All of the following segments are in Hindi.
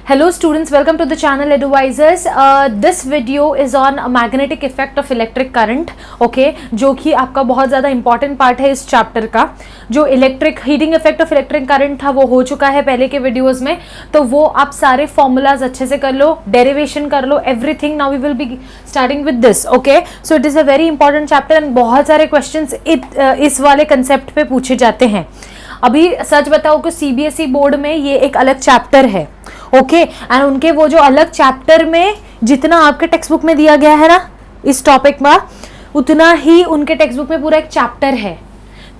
Hello students, welcome to the channel Advisors. This video is on a magnetic effect of electric current. Okay, जो कि आपका बहुत ज़्यादा important part है इस chapter का. जो electric heating effect of electric current था वो हो चुका है पहले के videos में, तो वो आप सारे formulas अच्छे से कर लो, derivation कर लो, everything. Now we will be starting with this. Okay, so it is a very important chapter and बहुत सारे questions इस वाले concept पे पूछे जाते हैं. अभी सच बताओ कि CBSE बोर्ड में ये एक अलग चैप्टर है. ओके एंड उनके वो जो अलग चैप्टर में जितना आपके टेक्स्ट बुक में दिया गया है ना इस टॉपिक में, उतना ही उनके टेक्स्ट बुक में पूरा एक चैप्टर है,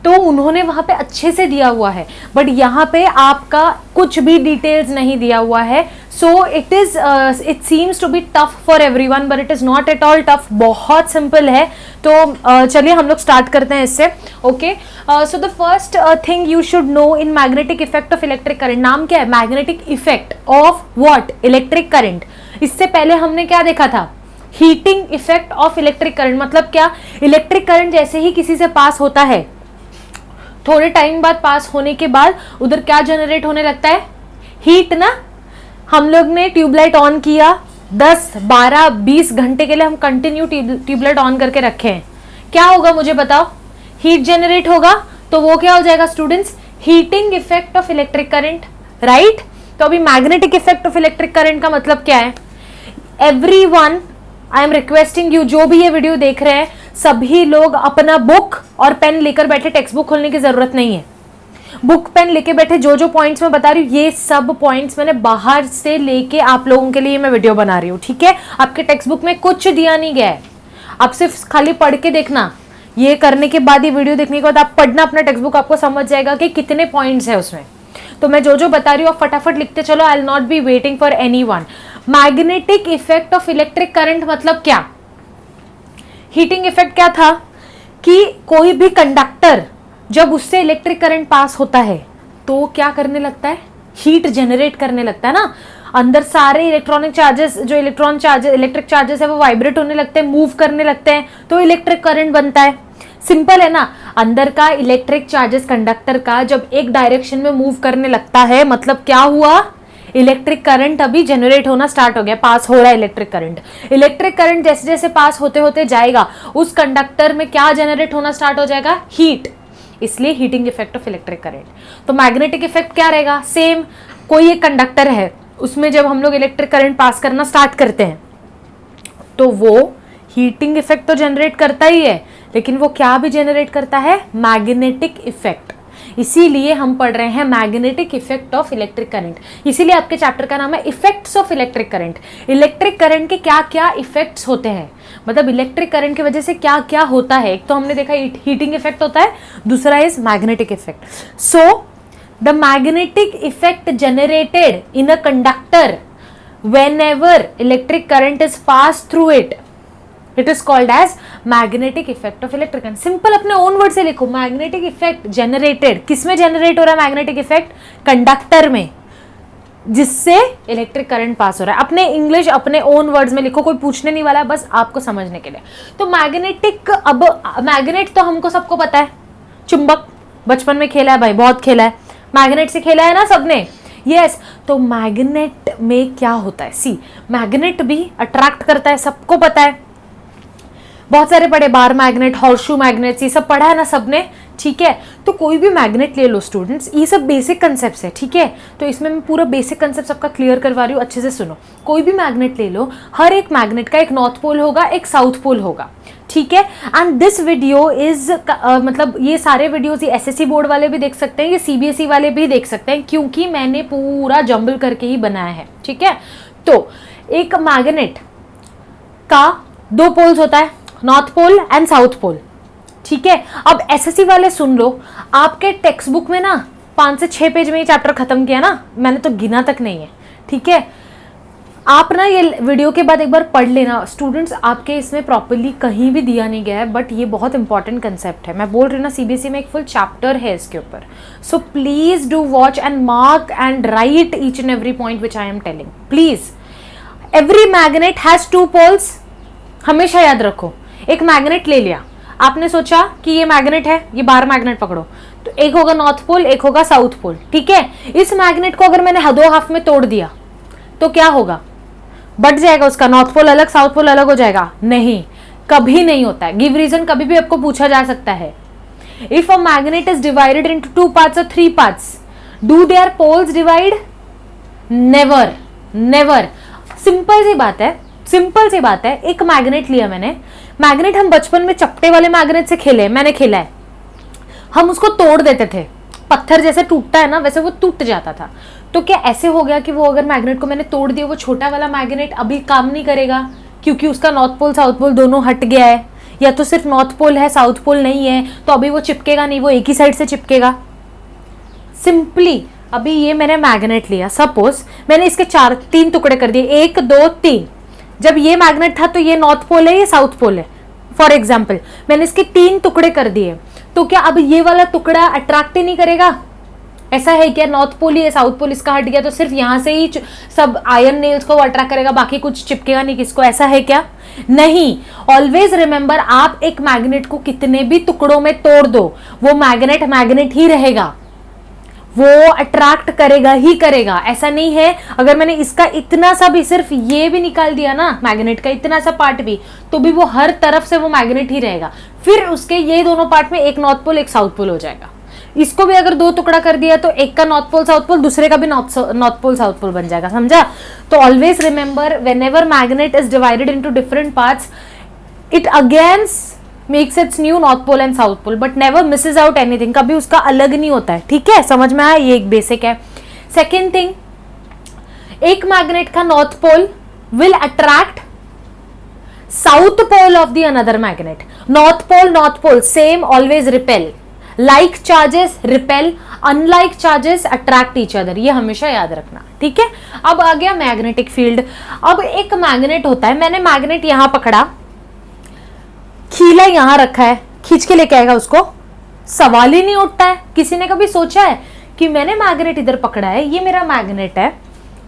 तो उन्होंने वहां पे अच्छे से दिया हुआ है. बट यहाँ पे आपका कुछ भी डिटेल्स नहीं दिया हुआ है. So it seems to be tough for everyone, but it is not at all tough. बहुत सिंपल है. तो चलिए हम लोग स्टार्ट करते हैं इससे. Okay, so the first thing you should know in magnetic effect of electric current. नाम क्या है? Magnetic effect of what? Electric current. इससे पहले हमने क्या देखा था? Heating effect of electric current. मतलब क्या? इलेक्ट्रिक करंट जैसे ही किसी से पास होता है, थोड़े टाइम बाद पास होने के बाद उधर क्या जनरेट होने लगता है? हीट ना. हम लोग ने ट्यूबलाइट ऑन किया, 10, 12, 20 घंटे के लिए हम कंटिन्यू ट्यूबलाइट ऑन करके रखे हैं. क्या होगा मुझे बताओ? हीट जनरेट होगा. तो वो क्या हो जाएगा students? Heating effect of electric current. Right. तो अभी magnetic effect of electric current का मतलब क्या है? Everyone, I am requesting you, जो भी ये वीडियो देख रहे हैं सभी लोग अपना बुक और पेन लेकर बैठे. टेक्स्ट बुक खोलने की जरूरत नहीं है. बुक पेन लेके बैठे. जो जो पॉइंट्स मैं बता रही हूँ ये सब पॉइंट्स मैंने बाहर से लेके आप लोगों के लिए मैं वीडियो बना रही हूँ. ठीक है, आपके टेक्स्ट बुक में कुछ दिया नहीं गया है. आप सिर्फ खाली पढ़ के देखना. ये करने के बाद, ये वीडियो देखने के बाद आप पढ़ना अपना टेक्स्ट बुक, आपको समझ जाएगा कि कितने पॉइंट्स है उसमें. तो मैं जो जो बता रही हूँ आप फटाफट लिखते चलो. I will not be waiting for anyone. Magnetic effect of electric current मतलब क्या? हीटिंग इफेक्ट क्या था कि कोई भी कंडक्टर जब उससे इलेक्ट्रिक करंट पास होता है तो क्या करने लगता है? हीट जनरेट करने लगता है ना. अंदर सारे इलेक्ट्रॉनिक चार्जेस, जो इलेक्ट्रिक चार्जेस है वो वाइब्रेट होने लगते हैं, मूव करने लगते हैं, तो इलेक्ट्रिक करंट बनता है. सिंपल है ना. अंदर का इलेक्ट्रिक चार्जेस कंडक्टर का जब एक डायरेक्शन में मूव करने लगता है, मतलब क्या हुआ? इलेक्ट्रिक करंट अभी जनरेट होना स्टार्ट हो गया, पास हो रहा है इलेक्ट्रिक करंट. इलेक्ट्रिक करंट जैसे जैसे पास होते होते जाएगा उस कंडक्टर में क्या जनरेट होना स्टार्ट हो जाएगा? हीट. इसलिए heating effect of electric current. तो मैग्नेटिक इफेक्ट क्या रहेगा? सेम. कोई एक कंडक्टर है, उसमें जब हम लोग इलेक्ट्रिक करंट पास करना स्टार्ट करते हैं तो वो हीटिंग इफेक्ट तो जनरेट करता ही है, लेकिन वो क्या भी जनरेट करता है? Magnetic effect. इसीलिए हम पढ़ रहे हैं magnetic effect of electric current. इसीलिए आपके चैप्टर का नाम है effects of electric current. Electric current के क्या क्या इफेक्ट्स होते हैं, मतलब इलेक्ट्रिक करंट की वजह से क्या क्या होता है. एक तो हमने देखा हीटिंग इफेक्ट होता है, दूसरा is magnetic effect. So the magnetic effect generated in a conductor whenever electric current is passed through it, it is called as magnetic effect of electric current. Simple अपने ओन वर्ड से लिखो. Magnetic effect generated. किसमें जनरेट हो रहा है मैग्नेटिक इफेक्ट? कंडक्टर में, जिससे इलेक्ट्रिक करंट पास हो रहा है. अपने इंग्लिश अपने ओन वर्ड्स में लिखो, कोई पूछने नहीं वाला है, बस आपको समझने के लिए. तो मैग्नेटिक, अब मैग्नेट तो हमको सबको पता है, चुंबक. बचपन में खेला है भाई, बहुत खेला है. मैग्नेट से खेला है ना सबने. यस. तो मैग्नेट में क्या होता है? सी, मैग्नेट भी अट्रैक्ट करता है, सबको पता है. बहुत सारे पढ़े, बार मैग्नेट, हॉर्सशू मैग्नेट, ये सब पढ़ा है ना सबने. ठीक है, तो कोई भी मैग्नेट ले लो स्टूडेंट्स, ये सब बेसिक कंसेप्ट्स है. ठीक है, तो इसमें मैं पूरा बेसिक कंसेप्ट सबका क्लियर करवा रही हूँ, अच्छे से सुनो. कोई भी मैग्नेट ले लो, हर एक मैग्नेट का एक नॉर्थ पोल होगा, एक साउथ पोल होगा. ठीक है, एंड दिस वीडियो इज मतलब ये सारे वीडियोस ये एसएससी बोर्ड वाले भी देख सकते हैं, ये सीबीएसई वाले भी देख सकते हैं, क्योंकि मैंने पूरा जंबल करके ही बनाया है. ठीक है, तो एक मैग्नेट का 2 पोल्स होता है, north pole and south pole. ठीक है, अब एसएससी वाले सुन लो, आपके टेक्स्ट बुक में ना 5 से 6 पेज में ये चैप्टर खत्म किया ना, मैंने तो गिना तक नहीं है. ठीक है, आप ना ये वीडियो के बाद एक बार पढ़ लेना स्टूडेंट्स. आपके इसमें प्रॉपर्ली कहीं भी दिया नहीं गया है, बट ये बहुत इंपॉर्टेंट कंसेप्ट है. मैं बोल रही हूँ ना, सीबीएसई में एक फुल चैप्टर है इसके ऊपर. So please do watch and mark and write each and every point which I am telling. Please. Every magnet has 2 poles. हमेशा याद रखो. एक मैग्नेट ले लिया आपने, सोचा कि ये मैग्नेट है, ये बार मैग्नेट पकड़ो, तो एक होगा नॉर्थ पोल, एक होगा साउथ पोल. ठीक है, इस मैग्नेट को अगर मैंने 2 हाफ में तोड़ दिया तो क्या होगा, बट जाएगा उसका, नॉर्थ पोल अलग साउथ पोल अलग हो जाएगा? नहीं, कभी नहीं होता है। गिव रीजन कभी भी आपको पूछा जा सकता है। If a magnet is divided into 2 parts और 3 parts, do their poles divide? Never, never. Simple सी बात है, सिंपल सी बात है। एक मैग्नेट लिया मैंने, मैग्नेट हम बचपन में चपटे वाले मैग्नेट से खेले, मैंने खेला है, हम उसको तोड़ देते थे, पत्थर जैसे टूटता है ना वैसे वो टूट जाता था। तो क्या ऐसे हो गया कि वो अगर मैग्नेट को मैंने तोड़ दिया, वो छोटा वाला मैग्नेट अभी काम नहीं करेगा क्योंकि उसका नॉर्थ पोल साउथ पोल दोनों हट गया है, या तो सिर्फ नॉर्थ पोल है साउथ पोल नहीं है, तो अभी वो चिपकेगा नहीं, वो एक ही साइड से चिपकेगा। सिंपली अभी ये मैंने मैग्नेट लिया, सपोज मैंने इसके 3 टुकड़े कर दिए, 1 2 3। जब ये मैग्नेट था तो ये नॉर्थ पोल है, ये साउथ पोल है, फॉर एग्जाम्पल मैंने इसके 3 टुकड़े कर दिए, तो क्या अब ये वाला टुकड़ा अट्रैक्ट ही नहीं करेगा? ऐसा है क्या? नॉर्थ पोल ही है, साउथ पोल इसका हट गया तो सिर्फ यहां से ही सब आयरन नेल्स को अट्रैक्ट करेगा, बाकी कुछ चिपकेगा नहीं किसको? ऐसा है क्या? नहीं। ऑलवेज रिमेंबर, आप एक मैग्नेट को कितने भी टुकड़ों में तोड़ दो, वो मैग्नेट मैग्नेट ही रहेगा, वो अट्रैक्ट करेगा ही करेगा। ऐसा नहीं है अगर मैंने इसका इतना सा भी, सिर्फ ये भी निकाल दिया ना मैग्नेट का इतना सा पार्ट भी, तो भी वो हर तरफ से वो मैग्नेट ही रहेगा। फिर उसके ये दोनों पार्ट में एक नॉर्थ पोल एक साउथ पोल हो जाएगा। इसको भी अगर 2 टुकड़ा कर दिया तो एक का नॉर्थ पोल साउथ पोल, दूसरे का भी नॉर्थ पोल साउथ पोल बन जाएगा, समझा? तो always remember, whenever magnet is divided into different parts, it again makes its new north pole and south pole, but never misses out anything, कभी उसका अलग नहीं होता है। ठीक है, समझ में आया? ये एक बेसिक है। सेकेंड थिंग, एक मैग्नेट का north pole will attract south pole of the another magnet. North pole same, always repel. Like charges repel, unlike charges attract each other, ये हमेशा याद रखना। ठीक है, अब आ गया मैग्नेटिक फील्ड। अब एक मैग्नेट होता है, मैंने मैग्नेट यहां पकड़ा, खीला यहां रखा है, खींच के लेके आएगा उसको? सवाल ही नहीं उठता है। किसी ने कभी सोचा है कि मैंने मैग्नेट इधर पकड़ा है, ये मेरा मैग्नेट है,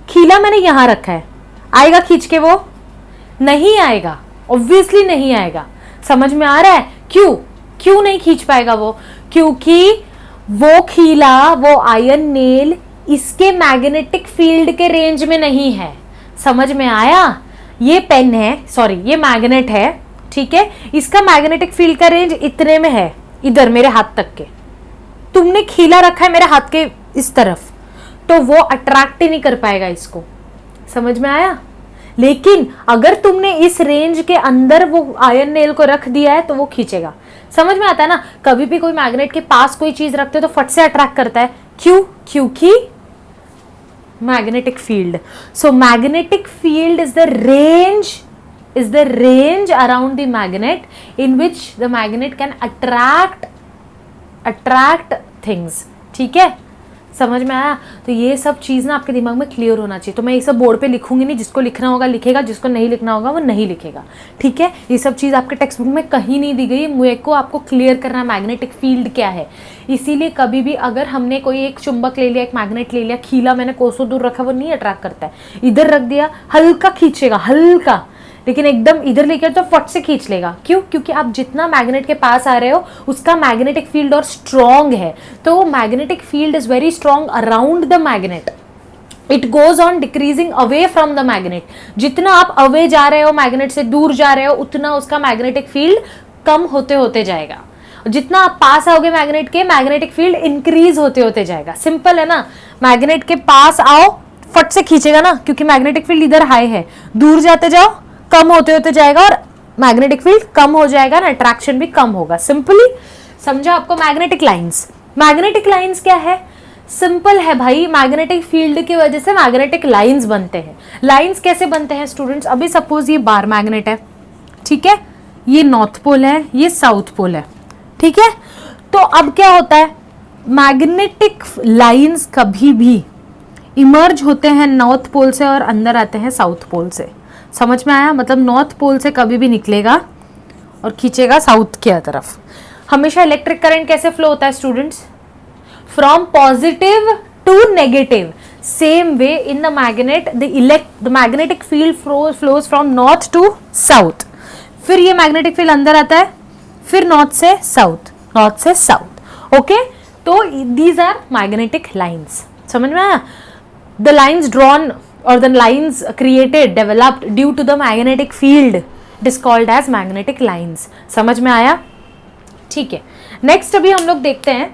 खीला मैंने यहां रखा है, आएगा खींच के? वो नहीं आएगा, ऑब्वियसली नहीं आएगा। समझ में आ रहा है? क्यों नहीं खींच पाएगा वो? क्योंकि वो खीला, वो आयरन नेल इसके मैग्नेटिक फील्ड के रेंज में नहीं है। समझ में आया? ये पेन है, सॉरी ये मैग्नेट है, ठीक है, इसका मैग्नेटिक फील्ड का रेंज इतने में है, इधर मेरे हाथ तक के। तुमने खीला रखा है मेरे हाथ के इस तरफ, तो वो अट्रैक्ट ही नहीं कर पाएगा इसको। समझ में आया? लेकिन अगर तुमने इस रेंज के अंदर वो आयरन नेल को रख दिया है तो वो खींचेगा। समझ में आता है ना? कभी भी कोई मैग्नेट के पास कोई चीज रखते हो तो फट से अट्रैक्ट करता है। क्यों? क्योंकि magnetic field. So magnetic field is the range around the magnet in which the magnet can attract things। ठीक है, समझ में आया? तो ये सब चीज ना आपके दिमाग में क्लियर होना चाहिए। तो मैं ये सब बोर्ड पे लिखूंगी नहीं, जिसको लिखना होगा लिखेगा, जिसको नहीं लिखना होगा वो नहीं लिखेगा। ठीक है, ये सब चीज आपके टेक्स्ट बुक में कहीं नहीं दी गई। मुझे को आपको क्लियर करना मैग्नेटिक फील्ड क्या है। इसीलिए कभी भी अगर हमने कोई एक चुंबक ले लिया, एक मैग्नेट ले लिया, खीला मैंने कोसों दूर रखा, वो नहीं अट्रैक्ट करता है। इधर रख दिया, हल्का खींचेगा, हल्का, लेकिन एकदम इधर लेके तो फट से खींच लेगा। क्यों? क्योंकि आप जितना मैग्नेट के पास आ रहे हो उसका मैग्नेटिक फील्ड और स्ट्रॉन्ग है, तो magnetic field is very strong around the magnet. It goes on decreasing away from the magnet. जितना आप अवे जा रहे हो, मैग्नेट से दूर जा रहे हो, उतना उसका मैग्नेटिक फील्ड कम होते होते जाएगा। जितना आप पास आओगे मैग्नेट के, मैग्नेटिक फील्ड इंक्रीज होते होते जाएगा। सिंपल है ना? मैग्नेट के पास आओ, फट से खींचेगा ना, क्योंकि मैग्नेटिक फील्ड इधर हाई है। दूर जाते जाओ, कम होते होते जाएगा और मैग्नेटिक फील्ड कम हो जाएगा ना, अट्रैक्शन भी कम होगा। सिंपली समझा आपको? मैग्नेटिक लाइंस, मैग्नेटिक लाइंस क्या है? सिंपल है भाई, मैग्नेटिक फील्ड की वजह से मैग्नेटिक लाइंस बनते हैं। लाइंस कैसे बनते हैं स्टूडेंट्स? अभी सपोज ये बार मैग्नेट है, ठीक है, ये नॉर्थ पोल है, ये साउथ पोल है, ठीक है। तो अब क्या होता है, मैग्नेटिक लाइंस कभी भी इमर्ज होते हैं नॉर्थ पोल से और अंदर आते हैं साउथ पोल से। समझ में आया? मतलब नॉर्थ पोल से कभी भी निकलेगा और खींचेगा साउथ की तरफ। हमेशा इलेक्ट्रिक करंट कैसे फ्लो होता है students? From positive to negative. Same way in the magnet the magnetic field flows from north to south. फिर ये मैग्नेटिक फील्ड अंदर आता है, फिर नॉर्थ से साउथ, नॉर्थ से साउथ। ओके, तो दीज आर मैग्नेटिक लाइंस। समझ में आया? The lines drawn or the lines created developed due to the magnetic field, it is called as magnetic lines. समझ में आया? ठीक है, नेक्स्ट अभी हम लोग देखते हैं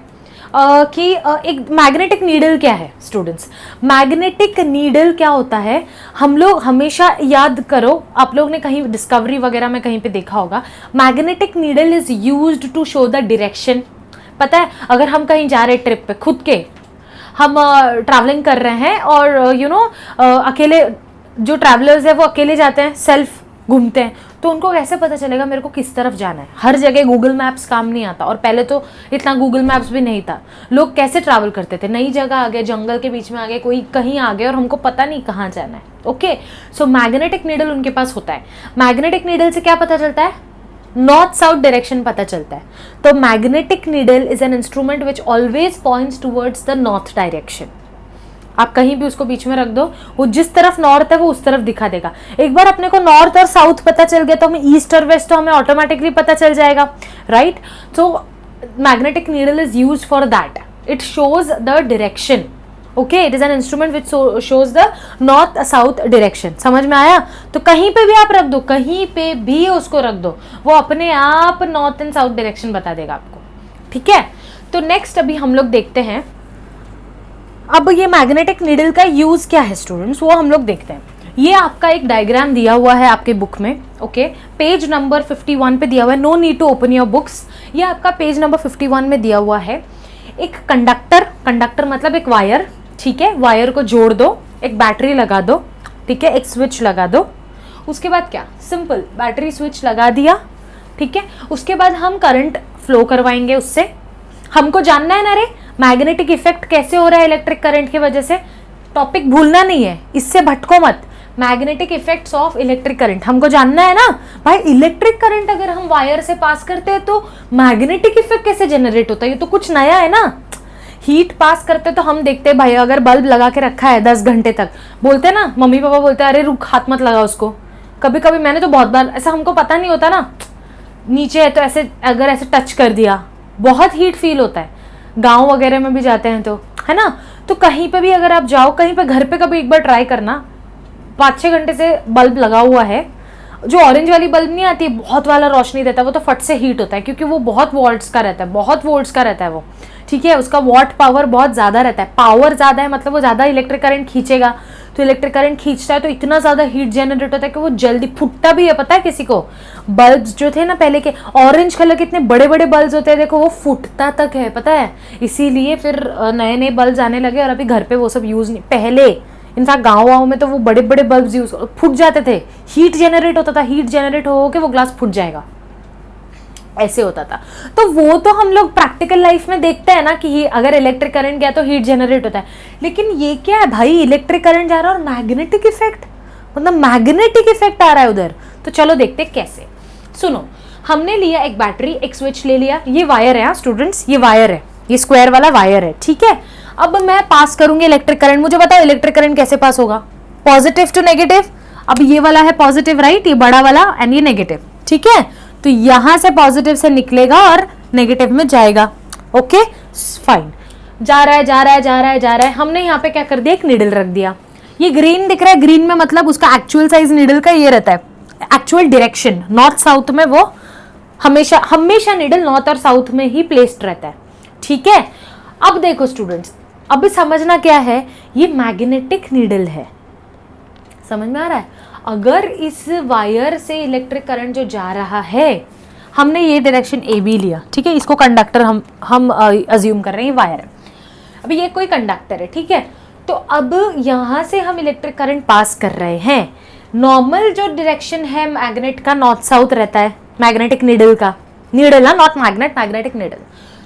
कि एक मैग्नेटिक नीडल क्या है स्टूडेंट्स। मैग्नेटिक नीडल क्या होता है, हम लोग हमेशा याद करो, आप लोग ने कहीं डिस्कवरी वगैरह में कहीं पे देखा होगा, magnetic needle is used to show the direction. पता है, अगर हम कहीं जा रहे ट्रिप पे, खुद के हम ट्रैवलिंग कर रहे हैं और यू नो अकेले जो ट्रैवलर्स है वो अकेले जाते हैं, सेल्फ घूमते हैं, तो उनको कैसे पता चलेगा मेरे को किस तरफ जाना है। हर जगह गूगल मैप्स काम नहीं आता, और पहले तो इतना गूगल मैप्स भी नहीं था। लोग कैसे ट्रैवल करते थे, नई जगह आ गए, जंगल के बीच में आ गए, कोई कहीं आ गए और हमको पता नहीं कहाँ जाना है। ओके, सो मैग्नेटिक नीडल उनके पास होता है। मैग्नेटिक नीडल से क्या पता चलता है, नॉर्थ साउथ डायरेक्शन पता चलता है। तो magnetic needle is an instrument which always points towards the north direction. आप कहीं भी उसको बीच में रख दो, वो जिस तरफ नॉर्थ है वो उस तरफ दिखा देगा। एक बार अपने को नॉर्थ और साउथ पता चल गया तो हमें ईस्ट और वेस्ट तो हमें ऑटोमेटिकली पता चल जाएगा, राइट। तो magnetic needle is used for that, it shows the direction. Okay, it is an instrument which shows the north south direction. समझ में आया? तो कहीं पे भी आप रख दो, कहीं पे भी उसको रख दो, वो अपने आप नॉर्थ एंड साउथ डायरेक्शन बता देगा आपको। ठीक है, तो नेक्स्ट अभी हम लोग देखते हैं, अब ये मैग्नेटिक नीडल का यूज क्या है स्टूडेंट्स, वो हम लोग देखते हैं। ये आपका एक डायग्राम दिया हुआ है आपके बुक में। ओके, पेज नंबर 51 पे दिया हुआ है, no need to open your books. ये आपका पेज नंबर 51 में दिया हुआ है। एक कंडक्टर मतलब एक वायर, ठीक है, वायर को जोड़ दो, एक बैटरी लगा दो, ठीक है, एक स्विच लगा दो। उसके बाद क्या, सिंपल बैटरी स्विच लगा दिया, ठीक है। उसके बाद हम करंट फ्लो करवाएंगे उससे। हमको जानना है ना रे मैग्नेटिक इफेक्ट कैसे हो रहा है इलेक्ट्रिक करंट की वजह से। टॉपिक भूलना नहीं है, इससे भटको मत। Magnetic effects of electric current हमको जानना है ना भाई। इलेक्ट्रिक करंट अगर हम वायर से पास करते हैं तो मैग्नेटिक इफेक्ट कैसे जनरेट होता है, ये तो कुछ नया है ना। हीट पास करते तो हम देखते हैं भाई, अगर बल्ब लगा के रखा है 10 घंटे तक, बोलते हैं ना, मम्मी पापा बोलते हैं अरे रुक हाथ मत लगा उसको। कभी कभी मैंने तो बहुत बार ऐसा, हमको पता नहीं होता ना, नीचे है तो ऐसे अगर ऐसे टच कर दिया, बहुत हीट फील होता है। गांव वगैरह में भी जाते हैं तो, है ना। तो कहीं पे भी अगर आप जाओ, कहीं पे घर पे कभी एक बार ट्राई करना, 5-6 घंटे से बल्ब लगा हुआ है, जो ऑरेंज वाली बल्ब नहीं आती, बहुत वाला रोशनी देता है, वो तो फट से हीट होता है, क्योंकि वो बहुत वोल्ट्स का रहता है, बहुत वोल्ट्स का रहता है वो, ठीक है। उसका वॉट पावर बहुत ज़्यादा रहता है, पावर ज़्यादा है मतलब वो ज़्यादा इलेक्ट्रिक करंट खींचेगा। तो इलेक्ट्रिक करंट खींचता है तो इतना ज़्यादा हीट जनरेट होता है कि वो जल्दी फूटता भी है। पता है किसी को, बल्ब्स जो थे ना पहले के ऑरेंज कलर के इतने बड़े बड़े बल्ब्स होते हैं, देखो वो फूटता तक है, पता है। इसीलिए फिर नए नए बल्ब्स आने लगे और अभी घर पे वो सब यूज़ नहीं। पहले इनफैक्ट गाँव वाँव में तो वो बड़े बड़े बल्ब्स यूज फूट जाते थे, हीट जनरेट होता था, हीट जनरेट हो के वो ग्लास फूट जाएगा, ऐसे होता था। तो वो तो हम लोग प्रैक्टिकल लाइफ में देखते हैं ना कि अगर इलेक्ट्रिक करंट गया तो हीट जनरेट होता है। लेकिन ये क्या है भाई, इलेक्ट्रिक करंट जा रहा है और मैग्नेटिक इफेक्ट, मतलब मैग्नेटिक इफेक्ट आ रहा है उधर। तो चलो देखते कैसे। सुनो, हमने लिया एक बैटरी, एक स्विच ले लिया, ये वायर है स्टूडेंट्स, ये वायर है, ये स्क्वायर वाला वायर है, ठीक है। अब मैं पास करूंगी इलेक्ट्रिक करंट, मुझे बताओ इलेक्ट्रिक करंट कैसे पास होगा, पॉजिटिव टू नेगेटिव। अब ये वाला है पॉजिटिव, राइट, ये बड़ा वाला, एंड ये नेगेटिव, ठीक है। तो यहां से पॉजिटिव से निकलेगा और नेगेटिव में जाएगा। ओके फाइन, जा रहा है जा रहा है जा रहा है जा रहा है। हमने यहाँ पे क्या कर दिया, एक नीडल रख दिया। ये ग्रीन दिख रहा है, ग्रीन में मतलब उसका एक्चुअल साइज नीडल का ये रहता है, एक्चुअल डायरेक्शन नॉर्थ साउथ में, वो हमेशा हमेशा नीडल नॉर्थ और साउथ में ही प्लेस्ड रहता है, ठीक है। अब देखो स्टूडेंट्स, अब समझना क्या है, ये मैग्नेटिक नीडल है, समझ में आ रहा है। अगर इस वायर से इलेक्ट्रिक करंट जो जा रहा है, हमने ये डायरेक्शन ए बी लिया, ठीक है, इसको कंडक्टर हम अज्यूम कर रहे हैं, ये वायर है। अभी ये कोई कंडक्टर है, ठीक है। तो अब यहाँ से हम इलेक्ट्रिक करंट पास कर रहे हैं। नॉर्मल जो डायरेक्शन है मैग्नेट का, नॉर्थ साउथ रहता है, मैग्नेटिक नीडल का, नीडल ना, नॉट मैग्नेट, मैग्नेटिक नीडल।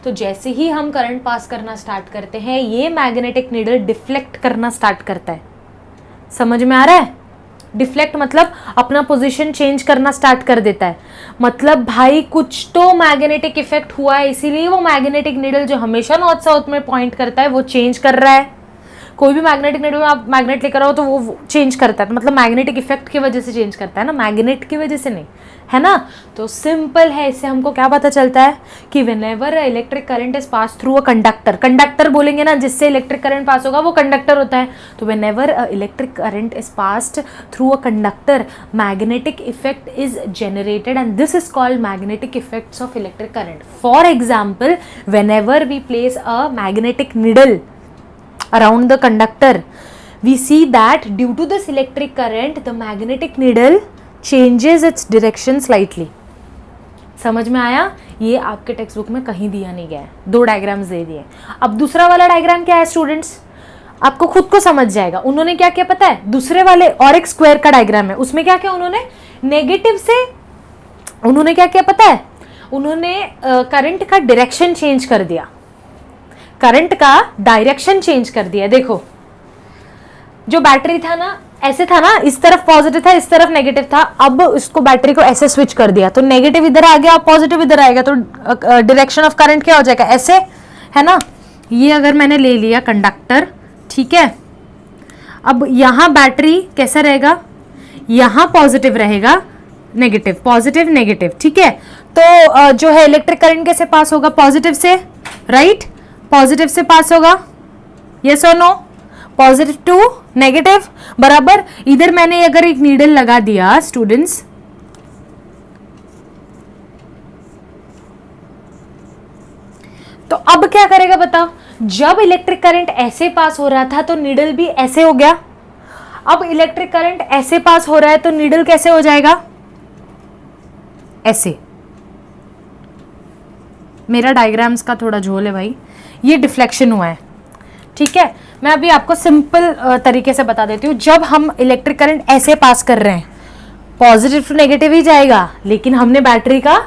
तो जैसे ही हम करंट पास करना स्टार्ट करते हैं, ये मैग्नेटिक नीडल डिफ्लेक्ट करना स्टार्ट करता है। समझ में आ रहा है, डिफ्लेक्ट मतलब अपना पोजीशन चेंज करना स्टार्ट कर देता है। मतलब भाई कुछ तो मैग्नेटिक इफेक्ट हुआ है, इसीलिए वो मैग्नेटिक नीडल जो हमेशा नॉर्थ साउथ में पॉइंट करता है वो चेंज कर रहा है। कोई भी मैग्नेटिक नीडल में आप मैग्नेट लेकर आओ तो वो चेंज करता है, मतलब मैग्नेटिक इफेक्ट की वजह से चेंज करता है ना, मैग्नेट की वजह से नहीं, है ना। तो सिंपल है, इससे हमको क्या पता चलता है कि whenever electric current is pass through a conductor, conductor बोलेंगे ना जिससे इलेक्ट्रिक करंट पास होगा वो कंडक्टर होता है, तो whenever electric current is passed through a conductor magnetic effect is generated and this is called magnetic effects of electric current. For example, whenever we place a magnetic needle around the conductor, we see that due to this electric current the magnetic needle changes its direction slightly. समझ में आया? ये आपके टेक्स्ट बुक में कहीं दिया नहीं गया है, 2 डायग्राम्स दे दिए। अब दूसरा वाला डायग्राम क्या है स्टूडेंट्स, आपको खुद को समझ जाएगा। उन्होंने क्या किया पता है, दूसरे वाले और एक स्क्वायर का डायग्राम है, उसमें क्या किया उन्होंने, नेगेटिव से उन्होंने क्या किया पता है, उन्होंने करंट का डायरेक्शन चेंज कर दिया, करंट का डायरेक्शन चेंज कर दिया। देखो जो बैटरी था ना, ऐसे था ना, इस तरफ पॉजिटिव था, इस तरफ नेगेटिव था, अब इसको बैटरी को ऐसे स्विच कर दिया, तो नेगेटिव इधर आ गया, पॉजिटिव इधर आएगा, तो डायरेक्शन ऑफ करंट क्या हो जाएगा, ऐसे, है ना। ये अगर मैंने ले लिया कंडक्टर, ठीक है, अब यहां बैटरी कैसा रहेगा, यहां पॉजिटिव रहेगा, नेगेटिव, पॉजिटिव नेगेटिव, ठीक है। तो जो है इलेक्ट्रिक करंट कैसे पास होगा, पॉजिटिव से, राइट, पॉजिटिव से पास होगा, यस और नो, पॉजिटिव टू नेगेटिव, बराबर। इधर मैंने अगर एक नीडल लगा दिया स्टूडेंट्स, तो अब क्या करेगा बताओ, जब इलेक्ट्रिक करंट ऐसे पास हो रहा था तो नीडल भी ऐसे हो गया, अब इलेक्ट्रिक करंट ऐसे पास हो रहा है तो नीडल कैसे हो जाएगा, ऐसे। मेरा डायग्राम्स का थोड़ा झोल है भाई, ये डिफ्लेक्शन हुआ है, ठीक है। मैं अभी आपको सिंपल तरीके से बता देती हूँ। जब हम इलेक्ट्रिक करंट ऐसे पास कर रहे हैं, पॉजिटिव टू नेगेटिव ही जाएगा, लेकिन हमने बैटरी का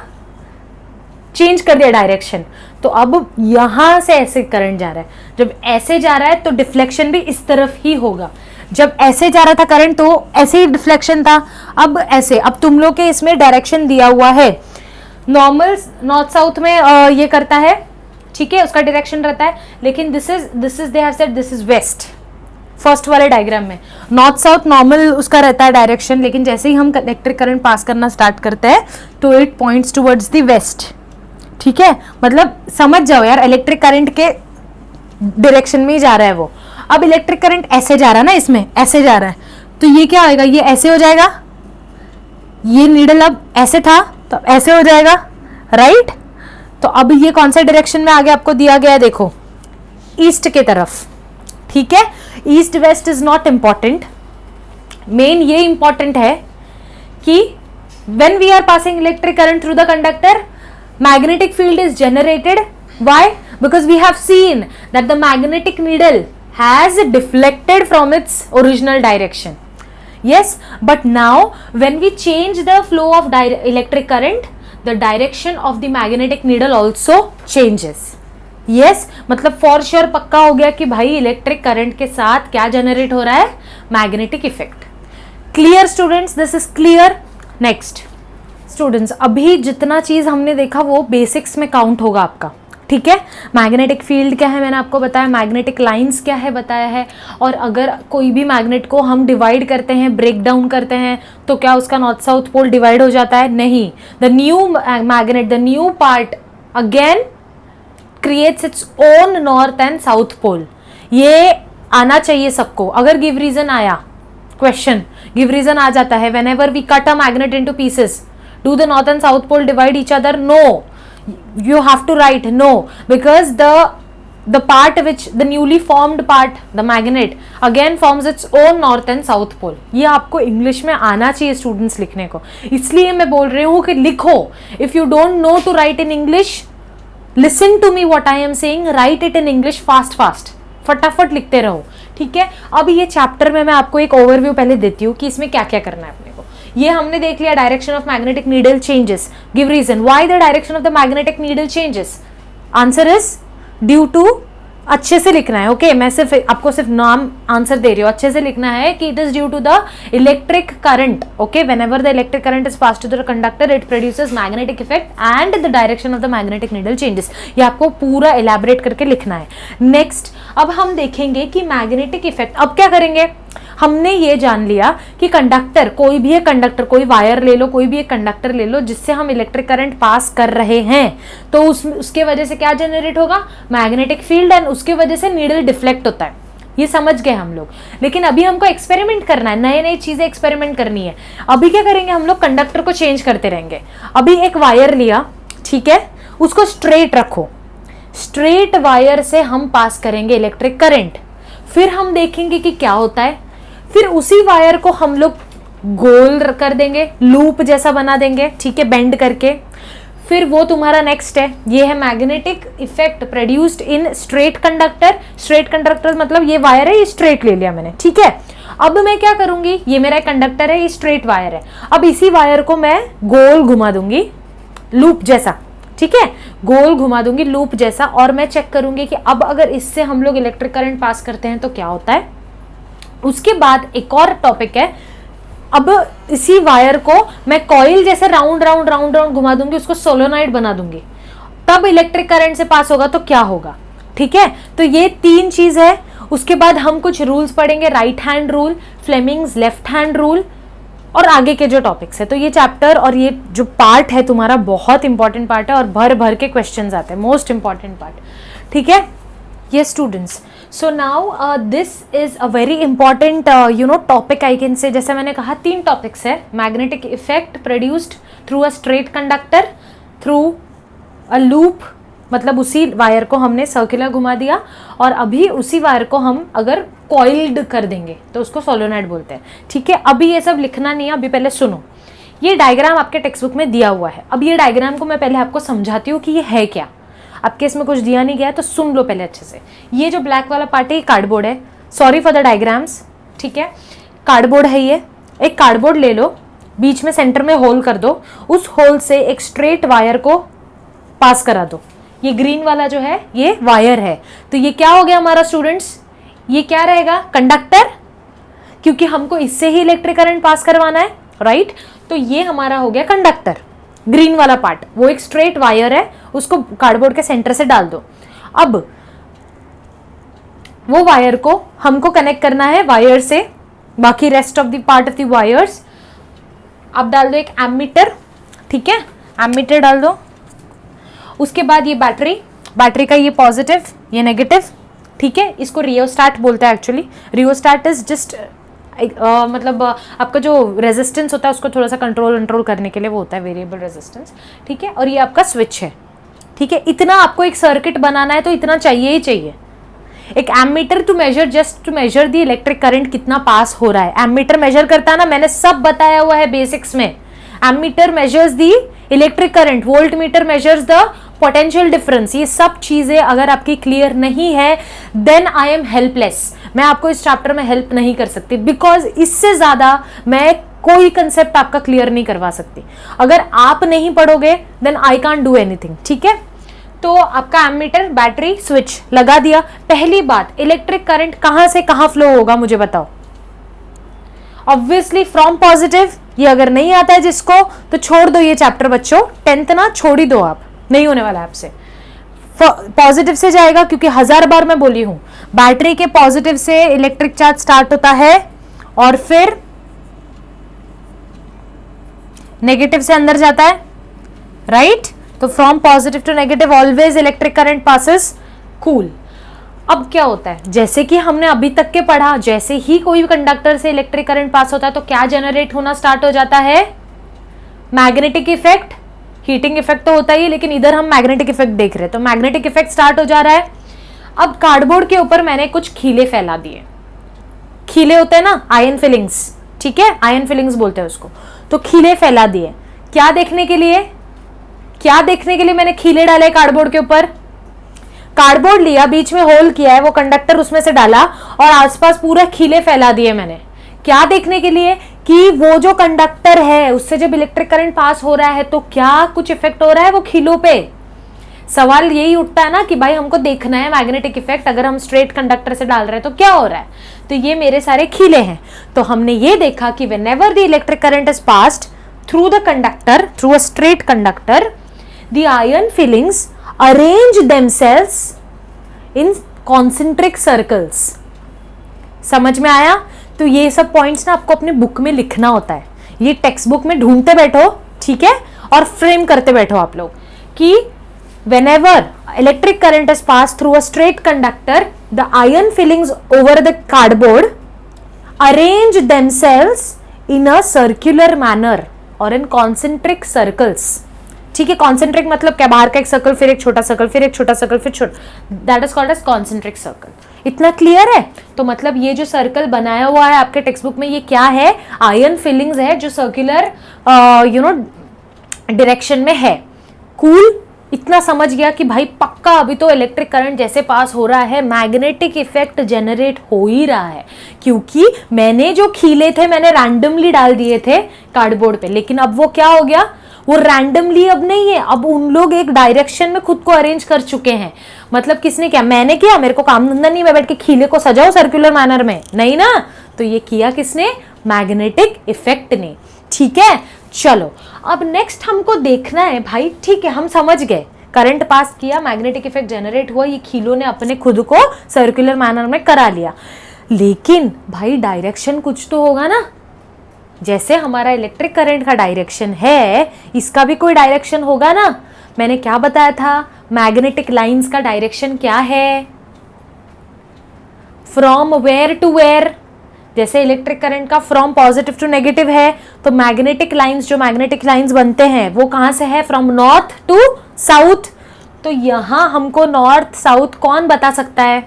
चेंज कर दिया डायरेक्शन, तो अब यहां से ऐसे करंट जा रहा है, जब ऐसे जा रहा है तो डिफ्लेक्शन भी इस तरफ ही होगा। जब ऐसे जा रहा था करंट तो ऐसे ही डिफ्लेक्शन था, अब ऐसे। अब तुम लोग के इसमें डायरेक्शन दिया हुआ है, नॉर्मल नॉर्थ साउथ में ये करता है, ठीक है, उसका डायरेक्शन रहता है, लेकिन this is they have said this is west. First वाले डायग्राम में नॉर्थ साउथ नॉर्मल उसका रहता है डायरेक्शन, लेकिन जैसे ही हम इलेक्ट्रिक करंट पास करना स्टार्ट करते हैं तो it points towards the west, ठीक है। मतलब समझ जाओ यार, इलेक्ट्रिक करंट के डायरेक्शन में ही जा रहा है वो। अब इलेक्ट्रिक करंट ऐसे जा रहा है ना, इसमें ऐसे जा रहा है, तो ये क्या होएगा, ये ऐसे हो जाएगा, ये नीडल अब ऐसे था तो ऐसे हो जाएगा, राइट। तो अब ये कौन सा डायरेक्शन में आगे आपको दिया गया है, देखो ईस्ट के तरफ, ठीक है। East west is not important, main ये इंपॉर्टेंट है कि when we are passing electric current through the conductor, magnetic field is generated. Why? Because we have seen that the magnetic needle has deflected from its original direction. Yes, but now when we change the flow of electric current, the direction of the magnetic needle also changes. Yes, मतलब for sure पक्का हो गया कि भाई इलेक्ट्रिक करंट के साथ क्या जनरेट हो रहा है, magnetic effect. Clear students, this is clear. Next students, अभी जितना चीज हमने देखा वो बेसिक्स में काउंट होगा आपका, ठीक है। मैग्नेटिक फील्ड क्या है मैंने आपको बताया, मैग्नेटिक लाइंस क्या है बताया है, और अगर कोई भी मैग्नेट को हम डिवाइड करते हैं, ब्रेक डाउन करते हैं, तो क्या उसका नॉर्थ साउथ पोल डिवाइड हो जाता है, नहीं। The new magnet, the new part again creates its own north and south pole. ये आना चाहिए सबको। अगर गिव रीजन आया, क्वेश्चन गिव रीजन आ जाता है, whenever we cut a magnet into pieces, do the north and south pole divide each other? No, you have to write no, because the part which the newly formed part, the magnet again forms its own north and south pole. ये आपको इंग्लिश में आना चाहिए स्टूडेंट्स लिखने को, इसलिए मैं बोल रही हूँ कि लिखो। If you don't know to write in English, listen to me what I am saying, write it in English fast, फटाफट लिखते रहो, ठीक है। अब ये चैप्टर में मैं आपको एक ओवरव्यू पहले देती हूँ कि इसमें क्या क्या करना है अपने को। ये हमने देख लिया, direction of magnetic needle changes, give reason why the direction of the magnetic needle changes. Answer is due to अच्छे से लिखना है, ओके मैं सिर्फ आपको सिर्फ नाम आंसर दे रही हूँ, अच्छे से लिखना है कि it is due to the electric current, okay whenever the electric current is passed to the conductor it produces magnetic effect and the direction of the magnetic needle changes. ये आपको पूरा एलैबोरेट करके लिखना है। नेक्स्ट अब हम देखेंगे कि मैग्नेटिक इफेक्ट, अब क्या करेंगे, हमने ये जान लिया कि कंडक्टर, कोई भी एक कंडक्टर, कोई वायर ले लो, कोई भी एक कंडक्टर ले लो जिससे हम इलेक्ट्रिक करंट पास कर रहे हैं, तो उसके वजह से क्या जनरेट होगा, मैग्नेटिक फील्ड, एंड उसके वजह से नीडल डिफ्लेक्ट होता है। ये समझ गए हम लोग। लेकिन अभी हमको एक्सपेरिमेंट करना है, नई नई चीजें एक्सपेरिमेंट करनी है। अभी क्या करेंगे हम लोग, कंडक्टर को चेंज करते रहेंगे। अभी एक वायर लिया, ठीक है, उसको स्ट्रेट रखो, स्ट्रेट वायर से हम पास करेंगे इलेक्ट्रिक करंट, फिर हम देखेंगे कि क्या होता है, फिर उसी वायर को हम लोग गोल कर देंगे, लूप जैसा बना देंगे, ठीक है, बेंड करके, फिर वो तुम्हारा नेक्स्ट है। ये है magnetic effect produced in straight conductor. Straight conductor मतलब ये वायर है, ये स्ट्रेट ले लिया मैंने, ठीक है। अब मैं क्या करूंगी, ये मेरा कंडक्टर है, ये स्ट्रेट वायर है, अब इसी वायर को मैं गोल घुमा दूंगी लूप जैसा, ठीक है, गोल घुमा दूंगी लूप जैसा, और मैं चेक करूंगी कि अब अगर इससे हम लोग इलेक्ट्रिक करंट पास करते हैं तो क्या होता है। उसके बाद एक और टॉपिक है, अब इसी वायर को मैं कॉइल जैसे राउंड राउंड राउंड राउंड घुमा दूंगी, उसको सोलोनॉइड बना दूंगी, तब इलेक्ट्रिक करंट से पास होगा तो क्या होगा, ठीक है। तो ये तीन चीज है। उसके बाद हम कुछ रूल्स पढ़ेंगे, right hand rule, Fleming's left hand rule, और आगे के जो टॉपिक्स है। तो ये चैप्टर और ये जो पार्ट है तुम्हारा बहुत इंपॉर्टेंट पार्ट है, और भर भर के क्वेश्चंस आते हैं, मोस्ट इंपॉर्टेंट पार्ट, ठीक है। ये students, so now this is a very important topic I can say. जैसे मैंने कहा तीन टॉपिक्स है, magnetic effect produced through a straight conductor, through a loop, मतलब उसी वायर को हमने सर्कुलर घुमा दिया, और अभी उसी वायर को हम अगर कॉइल्ड कर देंगे तो उसको सोलोनॉइड बोलते हैं, ठीक है। अभी ये सब लिखना नहीं है, अभी पहले सुनो। ये डायग्राम आपके टेक्स्ट बुक में दिया हुआ है। अब ये डायग्राम को मैं पहले आपको समझाती हूँ कि ये है क्या। आपके इसमें कुछ दिया नहीं गया है तो सुन लो पहले अच्छे से। ये जो ब्लैक वाला पार्ट है ये कार्डबोर्ड है, सॉरी फॉर द डायग्राम्स, ठीक है, कार्डबोर्ड है ये। एक कार्डबोर्ड ले लो, बीच में सेंटर में होल कर दो, उस होल से एक स्ट्रेट वायर को पास करा दो। ये ग्रीन वाला जो है ये वायर है, तो ये क्या हो गया हमारा स्टूडेंट्स, ये क्या रहेगा, कंडक्टर, क्योंकि हमको इससे ही इलेक्ट्रिक करंट पास करवाना है, राइट। तो ये हमारा हो गया कंडक्टर, ग्रीन वाला पार्ट, वो एक स्ट्रेट वायर है, उसको कार्डबोर्ड के सेंटर से डाल दो। अब वो वायर को हमको कनेक्ट करना है वायर से बाकी rest of the part of the wires. आप डाल दो एक एमीटर, ठीक है, एमीटर डाल दो। उसके बाद ये बैटरी, बैटरी का ये पॉजिटिव ये नेगेटिव, ठीक है, इसको रियोस्टैट बोलते हैं एक्चुअली। रियोस्टैट इज जस्ट मतलब आपका जो रेजिस्टेंस होता है उसको थोड़ा सा कंट्रोल करने के लिए वो होता है वेरिएबल रेजिस्टेंस, ठीक है। और ये आपका स्विच है, ठीक है। इतना आपको एक सर्किट बनाना है तो इतना चाहिए ही चाहिए। एक ammeter to measure, just to measure the electric current कितना पास हो रहा है। एमीटर मेजर करता है ना, मैंने सब बताया हुआ है बेसिक्स में। Ammeter measures the electric current, voltmeter measures the potential difference. ये सब चीजें अगर आपकी क्लियर नहीं है देन आई एम हेल्पलेस, मैं आपको इस चैप्टर में हेल्प नहीं कर सकती, बिकॉज इससे ज्यादा मैं कोई कंसेप्ट आपका क्लियर नहीं करवा सकती। अगर आप नहीं पढ़ोगे then I can't do anything, ठीक है। तो आपका एमीटर, बैटरी, स्विच लगा दिया। पहली बात, इलेक्ट्रिक करंट कहां से कहां फ्लो होगा मुझे बताओ। Obviously from positive. ये अगर नहीं आता है जिसको तो छोड़ दो ये चैप्टर बच्चों, 10th ना छोड़ ही दो आप, नहीं होने वाला आपसे। पॉजिटिव से जाएगा क्योंकि 1000 बार मैं बोली हूं, बैटरी के पॉजिटिव से इलेक्ट्रिक चार्ज स्टार्ट होता है और फिर नेगेटिव से अंदर जाता है, राइट। तो from positive to negative always electric current passes, cool. अब क्या होता है, जैसे कि हमने अभी तक के पढ़ा, जैसे ही कोई कंडक्टर से इलेक्ट्रिक करंट पास होता है तो क्या जनरेट होना स्टार्ट हो जाता है, मैग्नेटिक इफेक्ट। हीटिंग इफेक्ट तो होता ही है, लेकिन इधर हम मैग्नेटिक इफेक्ट देख रहे हैं, तो मैग्नेटिक इफेक्ट स्टार्ट हो जा रहा है। अब कार्डबोर्ड के ऊपर मैंने कुछ खीले फैला दिए, खीले होते हैं ना, आयन फिलिंग्स, ठीक है, आयन फिलिंग्स बोलते हैं उसको। तो खीले फैला दिए, क्या देखने के लिए, क्या देखने के लिए मैंने खीले डाले कार्डबोर्ड के ऊपर। कार्डबोर्ड लिया, बीच में होल किया है, वो कंडक्टर उसमें से डाला और आसपास पूरा खीले फैला दिए मैंने। क्या देखने के लिए कि वो जो कंडक्टर है उससे जब इलेक्ट्रिक करंट पास हो रहा है तो क्या कुछ इफेक्ट हो रहा है वो खीलों पे। सवाल यही उठता है ना कि भाई हमको देखना है मैग्नेटिक इफेक्ट, अगर हम स्ट्रेट कंडक्टर से डाल रहे हैं तो क्या हो रहा है। तो ये मेरे सारे खीले हैं। तो हमने ये देखा कि whenever the electric current is passed through the conductor, through a straight conductor, the iron filings arrange themselves in concentric circles. समझ में आया? तो ये सब पॉइंट्स ना आपको अपने बुक में लिखना होता है, ये टेक्स्ट बुक में ढूंढते बैठो, ठीक है, और फ्रेम करते बैठो आप लोग कि whenever electric current is passed through a straight conductor, the ion fillings over the cardboard arrange themselves in a circular manner or in concentric circles. ठीक है, कॉन्सेंट्रिक मतलब क्या, बाहर का एक सर्कल, फिर एक छोटा सर्कल, फिर एक छोटा सर्कल, फिर छोटा, that is called as concentric circle. इतना क्लियर है? तो मतलब ये जो सर्कल बनाया हुआ है आपके टेक्स्ट बुक में, ये क्या है? आयन फिलिंग्स है जो सर्कुलर डायरेक्शन में है। कूल? इतना समझ गया कि भाई पक्का अभी तो इलेक्ट्रिक करंट जैसे पास हो रहा है मैग्नेटिक इफेक्ट जनरेट हो ही रहा है, क्योंकि मैंने जो खीले थे मैंने रैंडमली डाल दिए थे कार्डबोर्ड पे, लेकिन अब वो क्या हो गया, वो रैंडमली अब नहीं है, अब उन लोग एक डायरेक्शन में खुद को अरेंज कर चुके हैं। मतलब किसने किया? मैंने किया, मेरे को काम धंधा नहीं, मैं बैठ के खीले को सजाऊं सर्कुलर मैनर में, नहीं ना। तो ये किया किसने? मैग्नेटिक इफेक्ट ने। ठीक है, चलो अब नेक्स्ट हमको देखना है भाई, ठीक है हम समझ गए करंट पास किया, मैग्नेटिक इफेक्ट जनरेट हुआ, ये खीलों ने अपने खुद को सर्कुलर मैनर में करा लिया, लेकिन भाई डायरेक्शन कुछ तो होगा ना। जैसे हमारा इलेक्ट्रिक करंट का डायरेक्शन है, इसका भी कोई डायरेक्शन होगा ना। मैंने क्या बताया था, मैग्नेटिक लाइंस का डायरेक्शन क्या है? From where to where. जैसे इलेक्ट्रिक करंट का फ्रॉम पॉजिटिव टू नेगेटिव है, तो मैग्नेटिक लाइंस, जो मैग्नेटिक लाइंस बनते हैं वो कहां से है? From north to south. तो यहां हमको नॉर्थ साउथ कौन बता सकता है?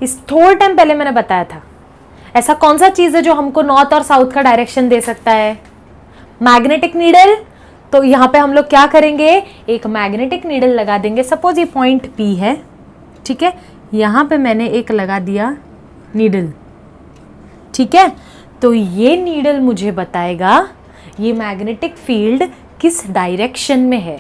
इस थोड़े टाइम पहले मैंने बताया था, ऐसा कौन सा चीज है जो हमको नॉर्थ और साउथ का डायरेक्शन दे सकता है? Magnetic needle. तो यहां पे हम लोग क्या करेंगे, एक मैग्नेटिक नीडल लगा देंगे। सपोज ये पॉइंट P है, ठीक है, यहां पे मैंने एक लगा दिया नीडल, ठीक है। तो ये नीडल मुझे बताएगा ये मैग्नेटिक फील्ड किस डायरेक्शन में है।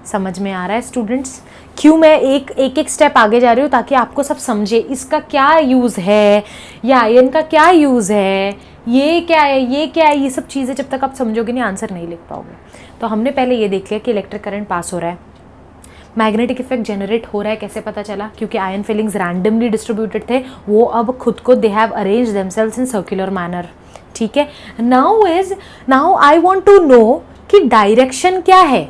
समझ में आ रहा है स्टूडेंट्स? क्यों मैं एक स्टेप आगे जा रही हूँ, ताकि आपको सब समझे इसका क्या यूज़ है, या आयन का क्या यूज़ है, ये क्या है, ये क्या है, ये सब चीज़ें जब तक आप समझोगे नहीं आंसर नहीं लिख पाओगे। तो हमने पहले ये देख लिया कि इलेक्ट्रिक करंट पास हो रहा है, मैग्नेटिक इफेक्ट जनरेट हो रहा है। कैसे पता चला? क्योंकि आयन फिलिंग्स रैंडमली डिस्ट्रीब्यूटेड थे, वो अब खुद को they have arrange themselves in circular manner. ठीक है, now I want to know कि डायरेक्शन क्या है।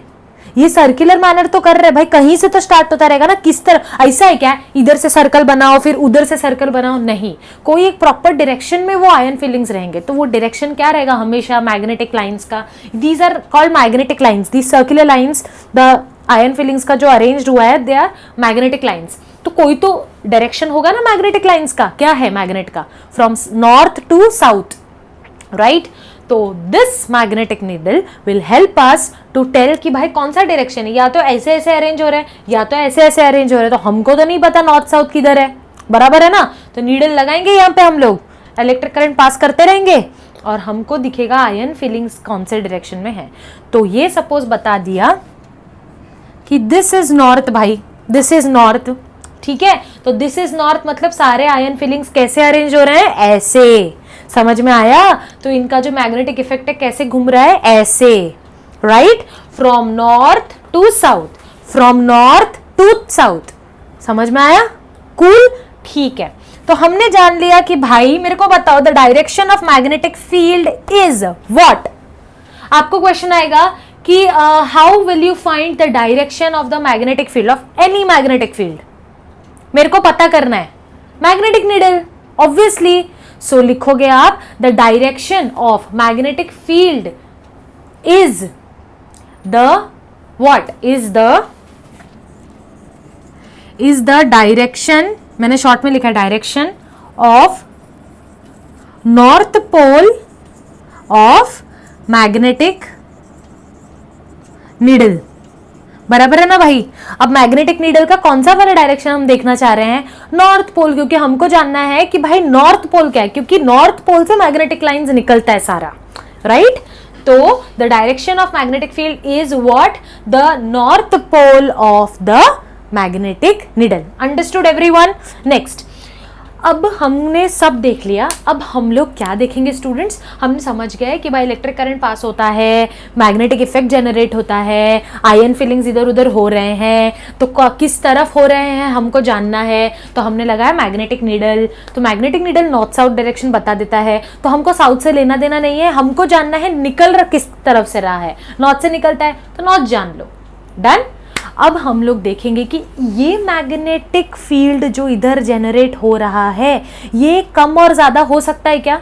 ये सर्कुलर मैनर तो कर रहे हैं भाई, कहीं से तो स्टार्ट होता रहेगा ना, किस तरह। ऐसा है क्या इधर से सर्कल बनाओ फिर उधर से सर्कल बनाओ? नहीं, कोई एक प्रॉपर डायरेक्शन में वो आयन फिलिंग्स रहेंगे। तो वो डायरेक्शन क्या रहेगा? हमेशा मैग्नेटिक लाइंस का। These are called magnetic lines, these circular lines, the iron filings का जो अरेंज्ड हुआ है, दे आर मैग्नेटिक लाइंस। तो कोई तो डायरेक्शन होगा ना मैग्नेटिक लाइंस का। क्या है मैग्नेट का? From north to south, right. तो this magnetic needle will help us to tell कि भाई कौन सा डायरेक्शन है, या तो ऐसे ऐसे अरेंज हो रहे हैं या तो ऐसे ऐसे अरेंज हो रहे हैं। तो हमको तो नहीं पता नॉर्थ साउथ किधर है, बराबर है ना। तो नीडल लगाएंगे यहाँ पे, हम लोग इलेक्ट्रिक करंट पास करते रहेंगे और हमको दिखेगा आयन फिलिंग्स कौन से डायरेक्शन में है। तो ये सपोज बता दिया कि दिस इज नॉर्थ भाई, दिस इज नॉर्थ, ठीक है। तो दिस इज नॉर्थ मतलब सारे आयन फिलिंग्स कैसे अरेंज हो रहे हैं? ऐसे। समझ में आया? तो इनका जो मैग्नेटिक इफेक्ट है कैसे घूम रहा है? ऐसे, right. From north to south, from north to south. समझ में आया? कूल, ठीक है। तो हमने जान लिया कि भाई मेरे को बताओ the direction of magnetic field is what. आपको क्वेश्चन आएगा कि how will you find the direction of the magnetic field of any magnetic field. मेरे को पता करना है मैग्नेटिक नीडल, ऑब्वियसली। सो लिखोगे आप the direction of magnetic field is the what, is the direction, मैंने शॉर्ट में लिखा direction of north pole of magnetic needle. बराबर है ना भाई। अब मैग्नेटिक नीडल का कौन सा वाला डायरेक्शन हम देखना चाह रहे हैं? नॉर्थ पोल, क्योंकि हमको जानना है कि भाई नॉर्थ पोल क्या है, क्योंकि नॉर्थ पोल से मैग्नेटिक लाइंस निकलता है सारा, राइट। तो the direction of magnetic field is what, the north pole of the magnetic needle. Understood everyone? Next, अब हमने सब देख लिया, अब हम लोग क्या देखेंगे स्टूडेंट्स? हमने समझ गए कि भाई इलेक्ट्रिक करंट पास होता है, मैग्नेटिक इफेक्ट जनरेट होता है, आयन फीलिंग्स इधर उधर हो रहे हैं, तो किस तरफ हो रहे हैं हमको जानना है। तो हमने लगाया मैग्नेटिक नीडल, तो magnetic needle north south direction बता देता है, तो हमको साउथ से लेना देना नहीं है, हमको जानना है निकल रहा किस तरफ से रहा है। नॉर्थ से निकलता है तो नॉर्थ जान लो, डन। अब हम लोग देखेंगे कि ये मैग्नेटिक फील्ड जो इधर जनरेट हो रहा है ये कम और ज्यादा हो सकता है क्या?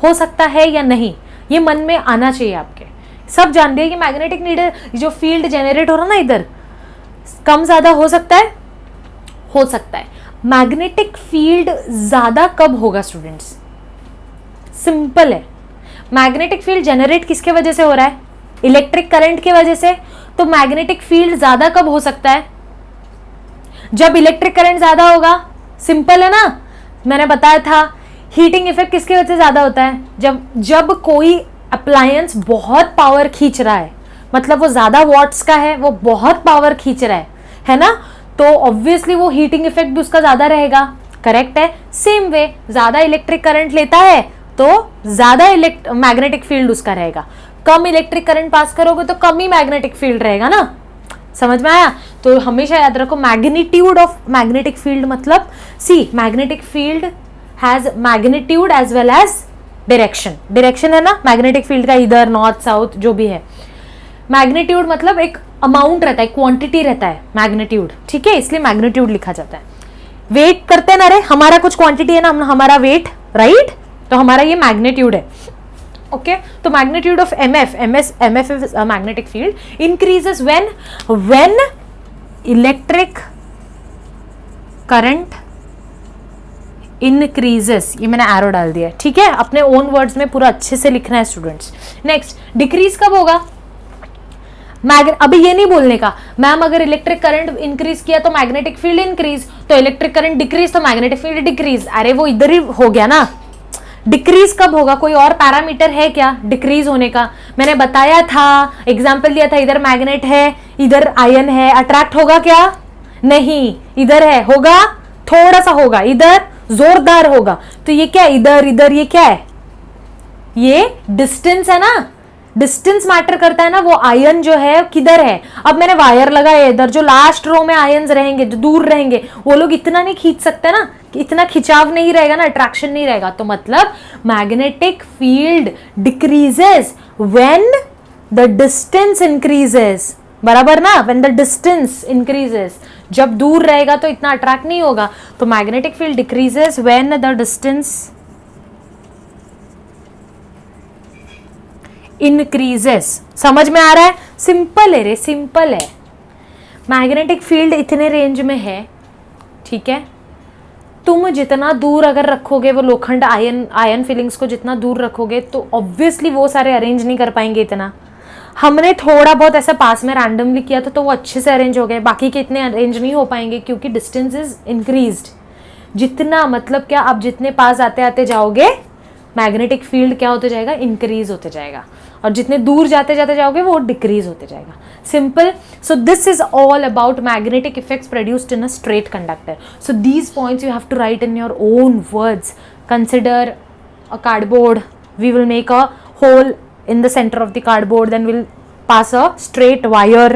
हो सकता है या नहीं? ये मन में आना चाहिए आपके। सब जानते हैं कि मैग्नेटिक नीडल जो फील्ड जनरेट हो रहा है ना इधर, कम ज्यादा हो सकता है, हो सकता है। मैग्नेटिक फील्ड ज्यादा कब होगा स्टूडेंट्स? सिंपल है, मैग्नेटिक फील्ड जनरेट किसके वजह से हो रहा है? इलेक्ट्रिक करंट की वजह से। तो मैग्नेटिक फील्ड ज्यादा कब हो सकता है? जब इलेक्ट्रिक करंट ज्यादा होगा। सिंपल है ना, मैंने बताया था हीटिंग इफेक्ट किसकी वजह से ज्यादा होता है? जब कोई अप्लायंस बहुत पावर खींच रहा है, मतलब वो ज्यादा वॉट्स का है, वो बहुत पावर खींच रहा है ना, तो ऑब्वियसली वो हीटिंग इफेक्ट भी उसका ज्यादा रहेगा। करेक्ट है। सेम वे ज्यादा इलेक्ट्रिक करंट लेता है तो ज्यादा मैग्नेटिक फील्ड उसका रहेगा। कम इलेक्ट्रिक करंट पास करोगे तो कम ही मैग्नेटिक फील्ड रहेगा ना। समझ में आया? तो हमेशा याद रखो मैग्नीट्यूड ऑफ मैग्नेटिक फील्ड मतलब, see magnetic field has magnitude as well as direction. Direction है ना मैग्नेटिक फील्ड का, इधर नॉर्थ साउथ जो भी है। मैग्नीट्यूड मतलब एक अमाउंट रहता है, क्वांटिटी रहता है मैग्नीट्यूड, ठीक है, इसलिए मैग्नीट्यूड लिखा जाता है। वेट करते हैं ना रे, हमारा कुछ क्वांटिटी है ना, हमारा वेट, राइट, तो हमारा ये मैग्नीट्यूड है। ओके, तो magnitude of MF is magnetic field increases when electric current increases. ये मैंने एरो डाल दिया, ठीक है, अपने ओन वर्ड्स में पूरा अच्छे से लिखना है स्टूडेंट्स। नेक्स्ट, डिक्रीज कब होगा? अभी ये नहीं बोलने का मैम अगर इलेक्ट्रिक करंट इंक्रीज किया तो मैग्नेटिक फील्ड इंक्रीज, तो इलेक्ट्रिक करंट डिक्रीज तो मैग्नेटिक फील्ड डिक्रीज। अरे वो इधर ही हो गया ना। डिक्रीज कब होगा? कोई और पैरामीटर है क्या डिक्रीज होने का? मैंने बताया था, एग्जाम्पल दिया था, इधर मैग्नेट है, इधर आयन है, अट्रैक्ट होगा क्या? नहीं। इधर है, होगा, थोड़ा सा होगा, इधर जोरदार होगा। तो ये क्या, इधर इधर, ये क्या है? ये डिस्टेंस है ना, डिस्टेंस मैटर करता है ना। वो आयन जो है किधर है? अब मैंने वायर लगाया इधर, जो लास्ट रो में आयन्स रहेंगे, जो दूर रहेंगे, वो लोग इतना नहीं खींच सकते ना, इतना खिंचाव नहीं रहेगा ना, अट्रैक्शन नहीं रहेगा। तो मतलब magnetic field decreases when the distance increases, बराबर ना, व्हेन द डिस्टेंस इंक्रीजेस, जब दूर रहेगा तो इतना अट्रैक्ट नहीं होगा। तो magnetic field decreases when the distance increases. समझ में आ रहा है? सिंपल है रे, सिंपल है। मैग्नेटिक फील्ड इतने रेंज में है, ठीक है, तुम जितना दूर अगर रखोगे वो लोखंड आयन फीलिंग्स को जितना दूर रखोगे तो ऑब्वियसली वो सारे अरेंज नहीं कर पाएंगे इतना। हमने थोड़ा बहुत ऐसा पास में रैंडमली किया तो वो अच्छे से अरेंज हो गए, बाकी के इतने अरेंज नहीं हो पाएंगे क्योंकि डिस्टेंस इज इंक्रीज्ड। जितना मतलब क्या, आप जितने पास आते आते जाओगे मैग्नेटिक फील्ड क्या होते जाएगा? इंक्रीज होते जाएगा, और जितने दूर जाते जाते जाओगे वो डिक्रीज होते जाएगा। Simple. So this is all about magnetic effects produced in a straight conductor. So these points you have to write in your own words. Consider a cardboard, we will make a hole in the center of the cardboard, then we'll pass a straight wire,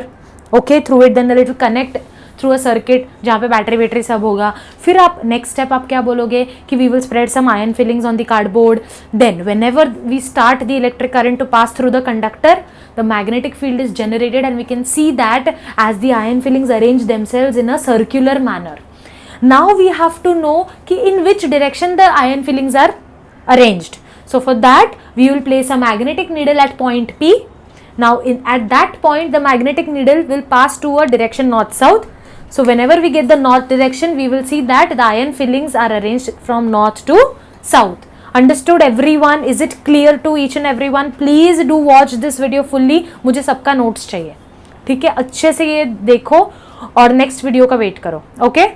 okay, through it, then it will connect through a circuit जहाँ पे बैटरी बैटरी सब होगा। फिर आप नेक्स्ट स्टेप आप क्या बोलोगे कि we will spread some iron fillings on the cardboard, then whenever we start the electric current to pass through the conductor, the magnetic field is generated and we can see that as the iron fillings arrange themselves in a circular manner. Now we have to know कि in which direction the iron fillings are arranged. So for that we will place a magnetic needle at point P. Now at that point the magnetic needle will pass to a direction north south. So whenever we get the north direction we will see that the iron fillings are arranged from north to south. Understood everyone? Is it clear to each and everyone? Please do watch this video fully. मुझे सबका notes चाहिए, ठीक है, अच्छे से ये देखो और next video का wait करो, okay?